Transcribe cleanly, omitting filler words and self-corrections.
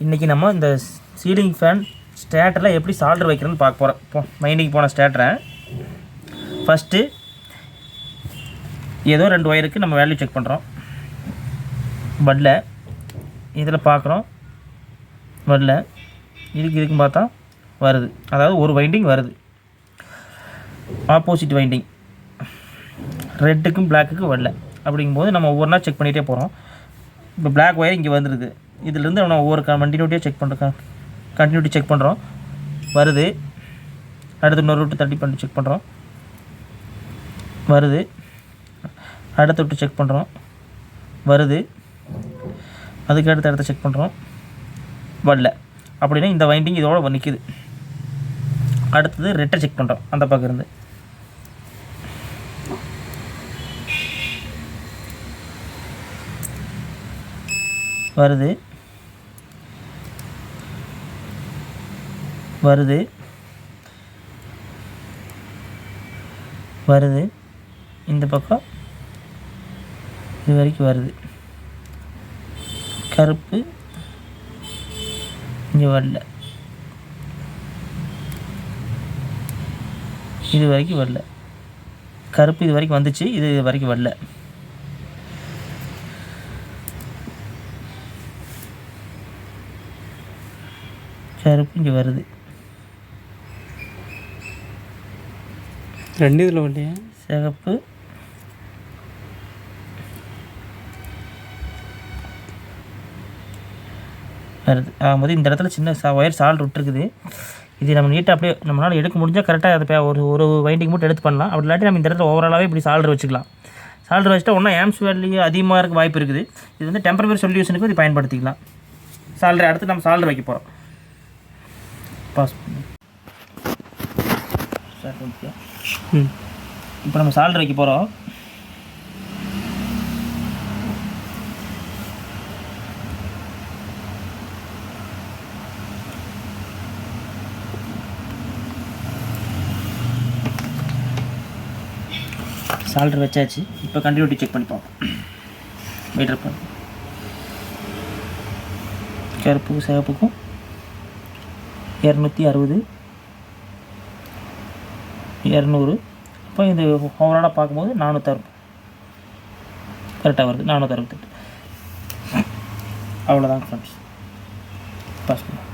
இன்றைக்கி நம்ம இந்த சீலிங் ஃபேன் ஸ்டேட்டரில் எப்படி சால்டர் வைக்கிறேன்னு பார்க்க போகிறோம். இப்போ மைண்டிங் போன ஸ்டேட்டரை ஃபஸ்ட்டு ஏதோ 2 ஒயருக்கு நம்ம வேல்யூ செக் பண்ணுறோம். பட்டில் இதில் பார்க்குறோம், பட்டில் இதுக்கும் பார்த்தா வருது, அதாவது ஒரு வைண்டிங் வருது, ஆப்போசிட் வைண்டிங் ரெட்டுக்கும் பிளாக்குக்கும் வரல. அப்படிங்கும்போது நம்ம ஒவ்வொன்றா செக் பண்ணிகிட்டே போகிறோம். இப்போ பிளாக் ஒயர் இங்கே வந்துடுது, இதிலேருந்து நம்ம ஒவ்வொரு கண்டினியூட்டி செக் பண்ணுறோம், வருது. அடுத்து இன்னொரு விட்டு தட்டி பண்ணி செக் பண்ணுறோம், வருது. அடுத்த விட்டு செக் பண்ணுறோம், வருது. அதுக்கு அடுத்த இடத்த செக் பண்ணுறோம், வரல. அப்படின்னா இந்த வைண்டிங் இதோட நிற்கிது. அடுத்தது ரெட்டை செக் பண்ணுறோம், அந்த பக்கம் இருந்து வருது, வருது, வருது. இந்த பக்கம் இது வரைக்கும் வருது. கருப்பு இங்கே வரல, இது வரைக்கும் வரல. கருப்பு இது வரைக்கும் வந்துச்சு, இது வரைக்கும் வரல. கருப்பு இங்கே வருது, 2 இதில் வரலையா? சிகப்பு வருது. ஆகும்போது இந்த இடத்துல சின்ன ஒயர் சால்ட் விட்டுருக்குது. இது நம்ம நீட்டாக அப்படியே நம்மளால் எடுக்க முடிஞ்சால் கரெக்டாக அதை ஒரு வைண்டிங் மட்டும் எடுத்து பண்ணலாம். அப்படி இல்லாட்டி நம்ம இந்த இடத்துல ஓவராலாகவே இப்படி சால்டர் வச்சுக்கலாம். சால்டர் வச்சுட்டா ஒன்றா ஆம்ஸ் வேல்யூ அதிகமாக இருக்க வாய்ப்பு இருக்குது. இது வந்து டெம்பரவரி சொல்யூஷனுக்கு இது பயன்படுத்திக்கலாம். சால்டர் அடுத்து நம்ம சால்டர் வைக்க போகிறோம். பாஸ் இப்போ நம்ம சால்டர் வைக்க போகிறோம். சால்டர் வச்சாச்சு. இப்போ கண்டினியூட்டி செக் பண்ணி பார்ப்போம். மீட்டர் பண்ண கருப்புக்கும் சிவப்புக்கும் 260 200. இப்போ இந்த ஓவராலாக பார்க்கும்போது 460 கரெக்டாக வருது. 468. அவ்வளோதான் ஃப்ரெண்ட்ஸ். பாஸ் பண்ணு.